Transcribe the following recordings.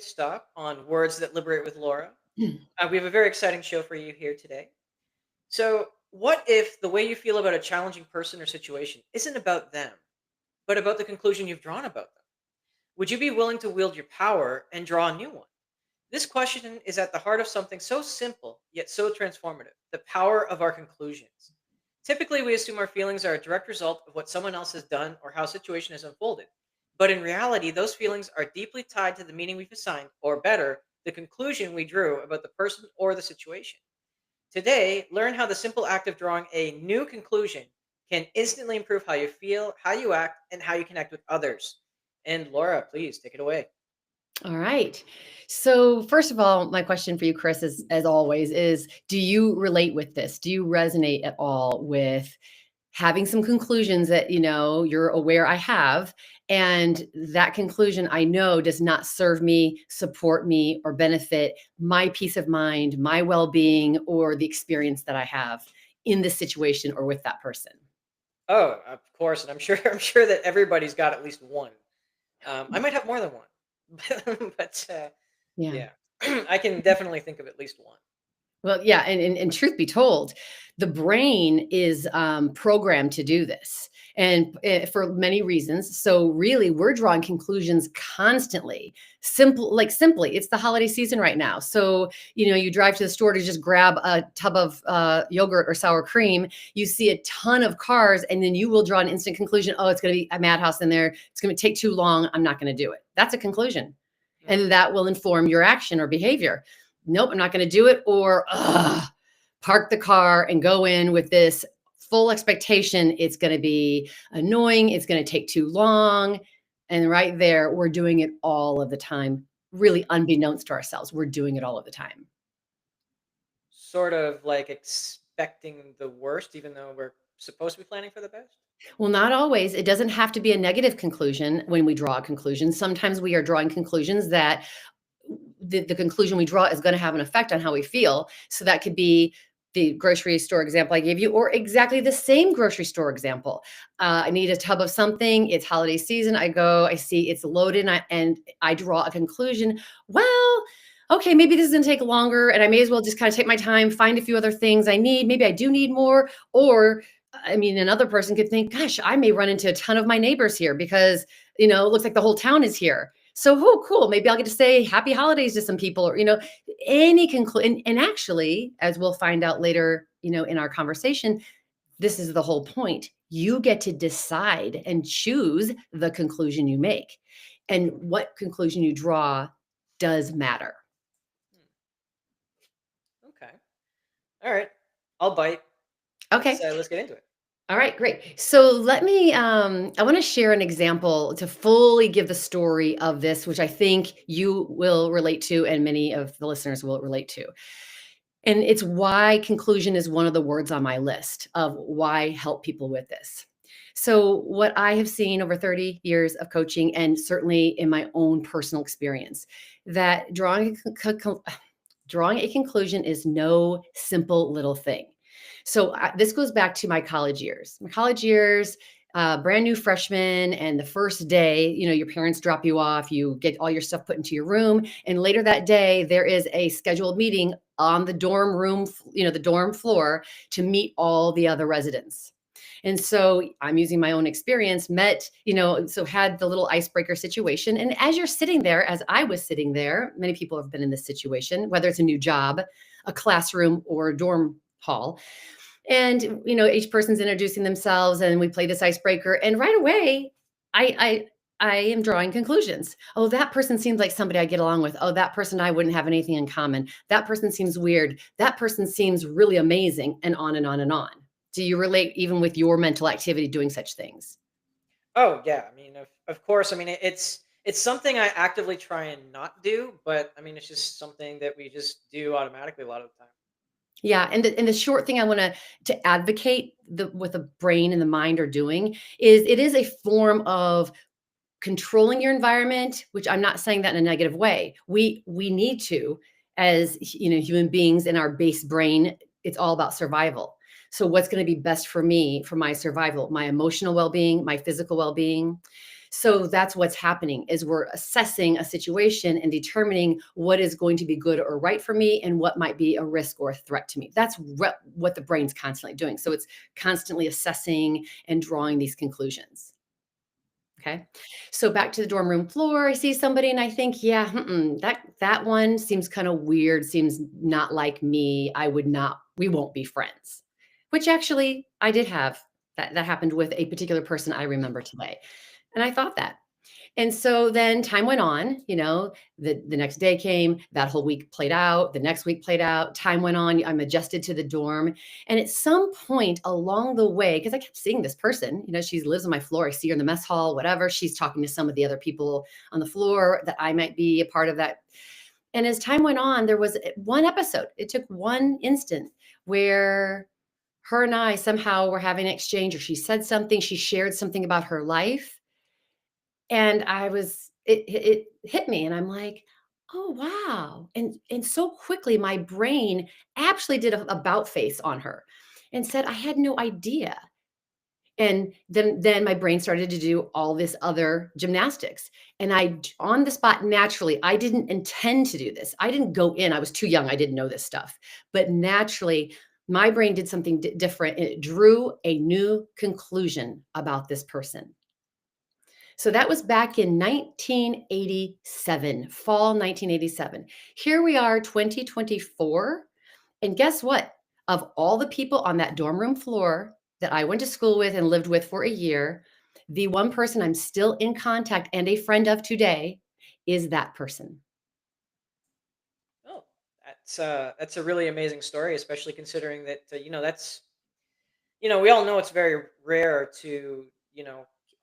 Stop on Words That Liberate with Laura. Mm. We have a very exciting show for you here today. So, what if the way you feel about a challenging person or situation isn't about them, but about the conclusion you've drawn about them? Would you be willing to wield your power and draw a new one? This question is at the heart of something so simple, yet so transformative: the power of our conclusions. Typically, we assume our feelings are a direct result of what someone else has done or how a situation has unfolded. But in reality, those feelings are deeply tied to the meaning we've assigned, or better, the conclusion we drew about the person or the situation. Today, learn how the simple act of drawing a new conclusion can instantly improve how you feel, how you act, and how you connect with others. And Laura, please take it away. All right. So, first of all, my question for you, Chris, is as always, is do you relate with this? Do you resonate at all with having some conclusions that you're aware I have, and that conclusion I know does not serve me, support me, or benefit my peace of mind, my well-being, or the experience that I have in this situation or with that person? Oh, of course, and I'm sure I'm sure that everybody's got at least one. I might have more than one, but Yeah. yeah, I can definitely think of at least one. Well, yeah, and truth be told, the brain is programmed to do this, and for many reasons. So, really, we're drawing conclusions constantly. Simply, it's the holiday season right now. So, you drive to the store to just grab a tub of yogurt or sour cream. You see a ton of cars, and then you will draw an instant conclusion. Oh, it's going to be a madhouse in there. It's going to take too long. I'm not going to do it. That's a conclusion, Mhm. and that will inform your action or behavior. Nope, I'm not going to do it. Or park the car and go in with this full expectation it's going to be annoying, it's going to take too long. And right there, we're doing it all of the time, really unbeknownst to ourselves. We're doing it all of the time. Sort of like expecting the worst, even though we're supposed to be planning for the best. Well, not always. It doesn't have to be a negative conclusion when we draw a conclusion. Sometimes we are drawing conclusions that the conclusion we draw is going to have an effect on how we feel. So that could be the grocery store example I gave you, or exactly the same grocery store example. I need a tub of something. It's holiday season. I go, I see it's loaded, and I draw a conclusion. Well, okay, maybe this is going to take longer, and I may as well just kind of take my time, find a few other things I need. Maybe I do need more. Or, I mean, another person could think, gosh, I may run into a ton of my neighbors here because, it looks like the whole town is here. So, oh, cool. Maybe I'll get to say happy holidays to some people, or, any conclusion. And actually, as we'll find out later, in our conversation, this is the whole point. You get to decide and choose the conclusion you make. And what conclusion you draw does matter. Hmm, okay, all right, I'll bite. Let's Okay. uh, let's get into it. All right, great. So let me, I want to share an example to fully give the story of this, which I think you will relate to and many of the listeners will relate to. And it's why conclusion is one of the words on my list of why help people with this. So, what I have seen over 30 years of coaching, and certainly in my own personal experience, that drawing a conclusion is no simple little thing. So, this goes back to my college years. My college years, brand new freshman, and the first day, your parents drop you off, you get all your stuff put into your room, and later that day, there is a scheduled meeting on the dorm room, the dorm floor to meet all the other residents. And so I'm using my own experience, so had the little icebreaker situation. And as you're sitting there, as I was sitting there, many people have been in this situation, whether it's a new job, a classroom, or a dorm hall. And, each person's introducing themselves and we play this icebreaker. And right away, I am drawing conclusions. Oh, that person seems like somebody I get along with. Oh, that person and I wouldn't have anything in common. That person seems weird. That person seems really amazing, and on and on and on. Do you relate even with your mental activity doing such things? Oh yeah, I mean, of course. I mean, it's something I actively try and not do, but I mean, it's just something that we just do automatically a lot of the time. Yeah, and the short thing I wanna to advocate what the brain and the mind are doing is it is a form of controlling your environment, which I'm not saying that in a negative way. We need to, as human beings in our base brain, it's all about survival. So what's going to be best for me, for my survival, my emotional well-being, my physical well-being. So that's what's happening is we're assessing a situation and determining what is going to be good or right for me and what might be a risk or a threat to me. That's what the brain's constantly doing. So it's constantly assessing and drawing these conclusions. Okay. So back to the dorm room floor, I see somebody and I think, yeah, that one seems kind of weird, seems not like me. We won't be friends. Which actually I did have that happened with a particular person I remember today. And I thought that. And so then time went on, the next day came, that whole week played out, the next week played out, time went on, I'm adjusted to the dorm. And at some point along the way, because I kept seeing this person, she lives on my floor, I see her in the mess hall, whatever, she's talking to some of the other people on the floor that I might be a part of that. And as time went on, there was one episode, it took one instant where her and I somehow were having an exchange, or she said something, she shared something about her life, and it hit me and I'm like, "Oh, wow." And so quickly my brain actually did a about face on her and said, "I had no idea." And then my brain started to do all this other gymnastics. And on the spot, naturally, I didn't intend to do this. I didn't go in. I was too young. I didn't know this stuff. But naturally, my brain did something different and it drew a new conclusion about this person. So that was back in 1987, fall 1987. Here we are, 2024. And guess what? Of all the people on that dorm room floor that I went to school with and lived with for a year, the one person I'm still in contact and a friend of today is that person. Oh, that's a really amazing story, especially considering that that's we all know it's very rare to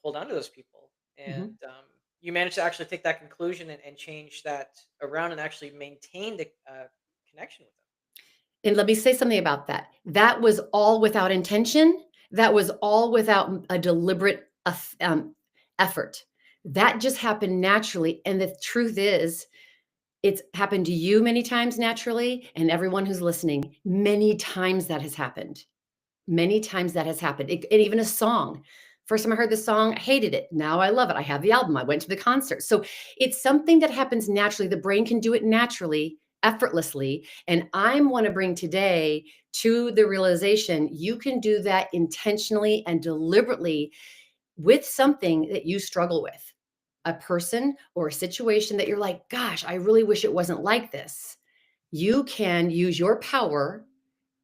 hold on to those people, and Mhm. you managed to actually take that conclusion and change that around and actually maintain the connection with them. And let me say something about that. That was all without intention. That was all without a deliberate effort. That just happened naturally. And the truth is, it's happened to you many times naturally, and everyone who's listening, many times that has happened. Many times that has happened. And even a song. First time I heard the song, I hated it. Now I love it. I have the album. I went to the concert. So it's something that happens naturally. The brain can do it naturally, effortlessly. And I want to bring today to the realization you can do that intentionally and deliberately with something that you struggle with, a person or a situation that you're like, gosh, I really wish it wasn't like this. You can use your power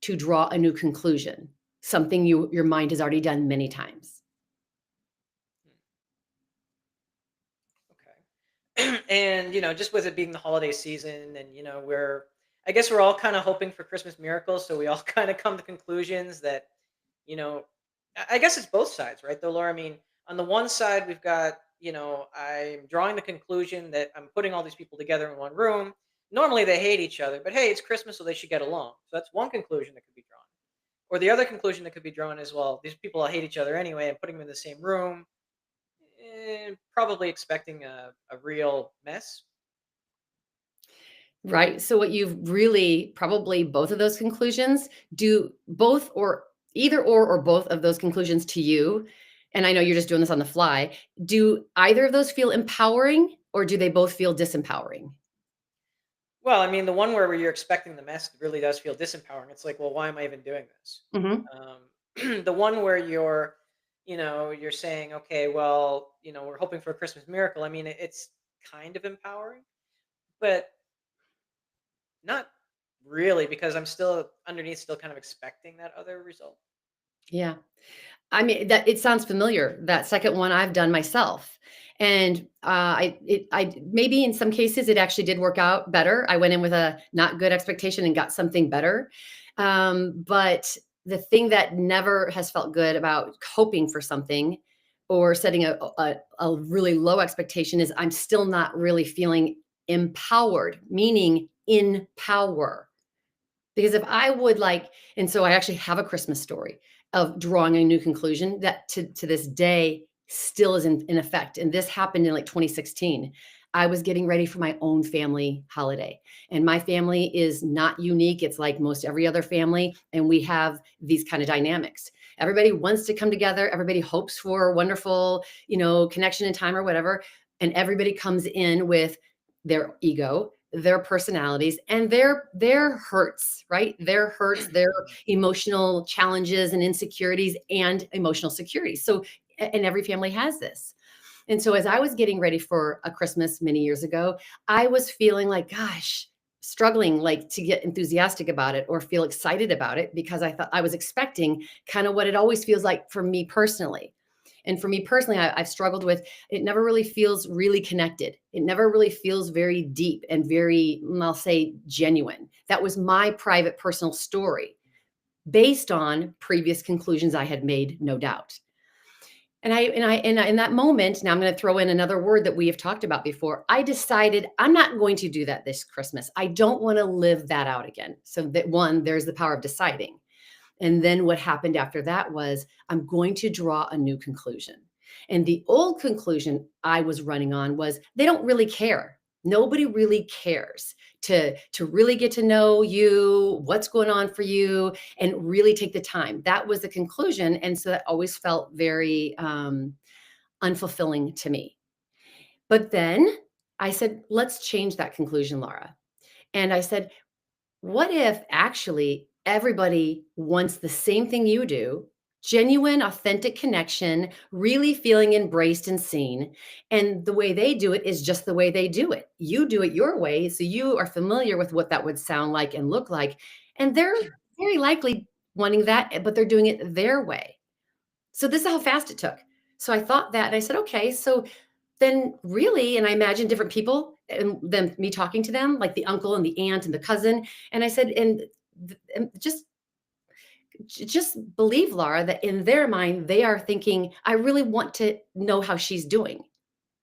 to draw a new conclusion, something your mind has already done many times. Hmm, okay. And just with it being the holiday season, and I guess we're all kind of hoping for Christmas miracles, so we all kind of come to conclusions that you know I guess it's both sides, right, though, Laura? I mean, on the one side, we've got, I'm drawing the conclusion that I'm putting all these people together in one room. Normally, they hate each other, but hey, it's Christmas, so they should get along. So that's one conclusion that could be drawn. Or the other conclusion that could be drawn is, well, these people all hate each other anyway, and putting them in the same room, probably expecting a real mess. Right? So what you've really probably both of those conclusions do both or either or both of those conclusions to you, and I know you're just doing this on the fly, do either of those feel empowering or do they both feel disempowering? Well, I mean, the one where you're expecting the mess really does feel disempowering. It's like, well, why am I even doing this? Mhm. The one where you're saying, okay, well, we're hoping for a Christmas miracle. I mean, it's kind of empowering, but not really, because I'm still underneath, still kind of expecting that other result. Yeah. I mean, that it sounds familiar. That second one I've done myself. And I maybe in some cases it actually did work out better. I went in with a not good expectation and got something better. But the thing that never has felt good about hoping for something or setting a really low expectation is I'm still not really feeling empowered, meaning in power. Because if I would and so I actually have a Christmas story of drawing a new conclusion that to this day still is in effect. And this happened in like 2016. I was getting ready for my own family holiday. And my family is not unique. It's like most every other family. And we have these kind of dynamics. Everybody wants to come together. Everybody hopes for a wonderful, connection in time or whatever. And everybody comes in with their ego, their personalities, and their hurts, right? Their hurts, their emotional challenges and insecurities and emotional security. So, and every family has this. And so as I was getting ready for a Christmas many years ago, I was feeling like, gosh, struggling like to get enthusiastic about it or feel excited about it because I thought I was expecting kind of what it always feels like for me personally. And for me personally, I've struggled with it never really feels really connected. It never really feels very deep and very, I'll say, genuine. That was my private personal story based on previous conclusions I had made, no doubt. And in that moment, now I'm going to throw in another word that we have talked about before. I decided I'm not going to do that this Christmas. I don't want to live that out again. So that one, there's the power of deciding. And then what happened after that was I'm going to draw a new conclusion. And the old conclusion I was running on was they don't really care. Nobody really cares to really get to know you, what's going on for you, and really take the time. That was the conclusion. And so that always felt very unfulfilling to me. But then I said, let's change that conclusion, Laura. And I said, what if actually everybody wants the same thing you do? Genuine, authentic connection, really feeling embraced and seen. And the way they do it is just the way they do it. You do it your way. So you are familiar with what that would sound like and look like. And they're very likely wanting that, but they're doing it their way. So this is how fast it took. So I thought that and I said, okay, so then really, and I imagined different people and then me talking to them, like the uncle and the aunt and the cousin. And I said, and just believe, Laura, that in their mind, they are thinking, I really want to know how she's doing.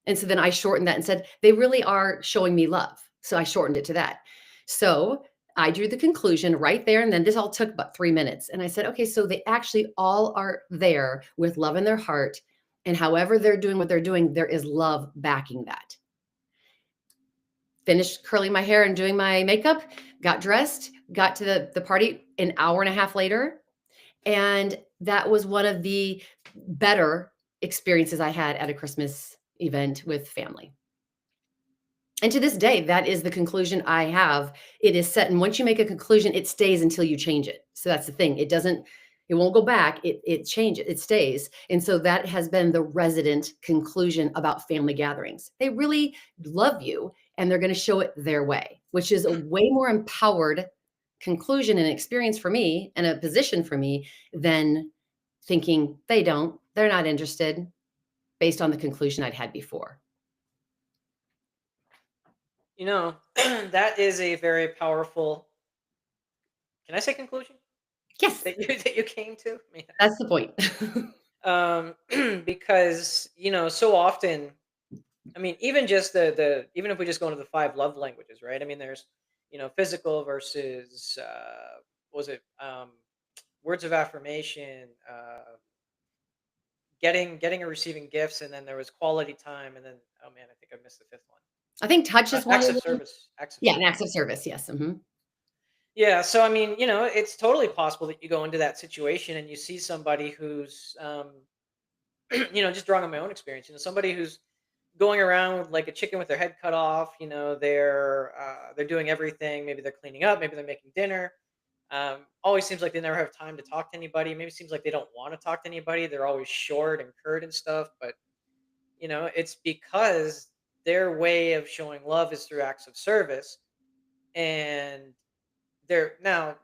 And so then I shortened that and said, they really are showing me love. So I shortened it to that. So I drew the conclusion right there. And then this all took about 3 minutes. And I said, okay, so they actually all are there with love in their heart. And however they're doing what they're doing, there is love backing that. Finished curling my hair and doing my makeup, got dressed, got to the party an hour and a half later. And that was one of the better experiences I had at a Christmas event with family. And to this day, that is the conclusion I have. It is set. And once you make a conclusion, it stays until you change it. So that's the thing. It won't go back. It changes, it stays. And so that has been the resident conclusion about family gatherings. They really love you and they're going to show it their way, which is a way more empowered conclusion and experience for me and a position for me than thinking they're not interested based on the conclusion I'd had before. That is a very powerful, can I say conclusion Yes, that you came to? Yeah. that's the point. Because so often, I mean, even just even if we just go into the five love languages, right? I mean, there's physical versus what was it, words of affirmation, getting or receiving gifts, and then there was quality time, and then, oh man, I think I missed the fifth one. I think touch is one Acts of of them. service, acts of Yeah, an service. acts of service, yes, mhm. Yeah, so I mean, it's totally possible that you go into that situation and you see somebody who's, just drawing on my own experience, somebody who's going around with like a chicken with their head cut off. They're doing everything. Maybe they're cleaning up. Maybe they're making dinner. Always seems like they never have time to talk to anybody. Maybe it seems like they don't want to talk to anybody. They're always short and curt and stuff. But it's because their way of showing love is through acts of service, and they're now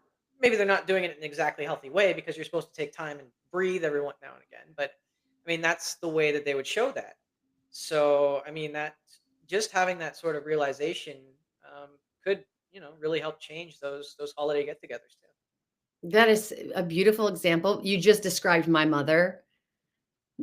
maybe they're not doing it in an exactly healthy way because you're supposed to take time and breathe every now and again. But I mean, that's the way that they would show that. So I mean, that just having that sort of realization could really help change those holiday get-togethers too. That is a beautiful example. You just described my mother.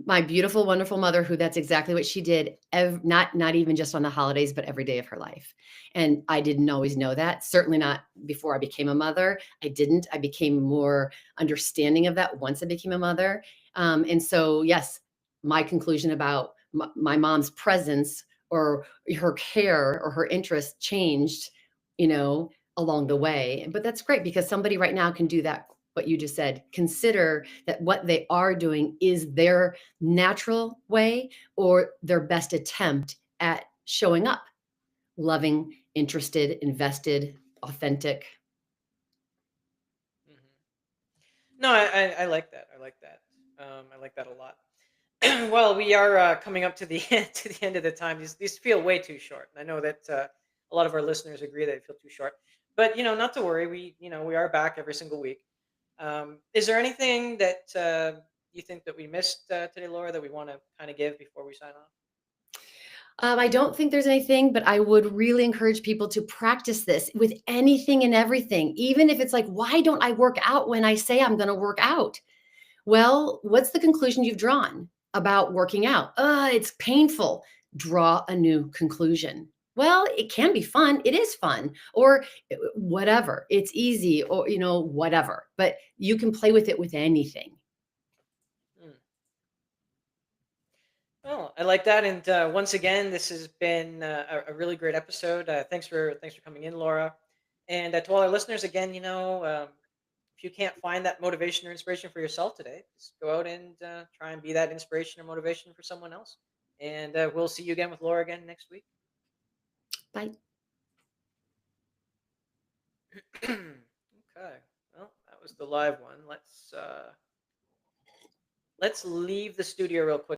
My beautiful, wonderful mother who that's exactly what she did, not even just on the holidays, but every day of her life. And I didn't always know that, certainly not before I became a mother. I didn't. I became more understanding of that once I became a mother. And so, yes, my conclusion about my mom's presence or her care or her interest changed, along the way. But that's great because somebody right now can do that what you just said. Consider that what they are doing is their natural way or their best attempt at showing up loving, interested, invested, authentic. Mhm. No, I like that. I like that. I like that a lot. Well, we are coming up to the to the end of the time. These feel way too short. I know that a lot of our listeners agree that they feel too short. But not to worry. We are back every single week. Is there anything that you think that we missed today, Laura, that we want to kind of give before we sign off? I don't think there's anything, but I would really encourage people to practice this with anything and everything. Even if it's like, why don't I work out when I say I'm going to work out? Well, what's the conclusion you've drawn about working out? It's painful. Draw a new conclusion. Well, it can be fun. It is fun, or whatever. It's easy, or whatever. But you can play with it with anything. Hmm. Well, I like that. And once again, this has been a really great episode. Thanks for coming in, Laura. And to all our listeners, again, if you can't find that motivation or inspiration for yourself today, just go out and try and be that inspiration or motivation for someone else. And we'll see you again with Laura again next week. Bye. Okay. Well, that was the live one. Let's leave the studio real quick.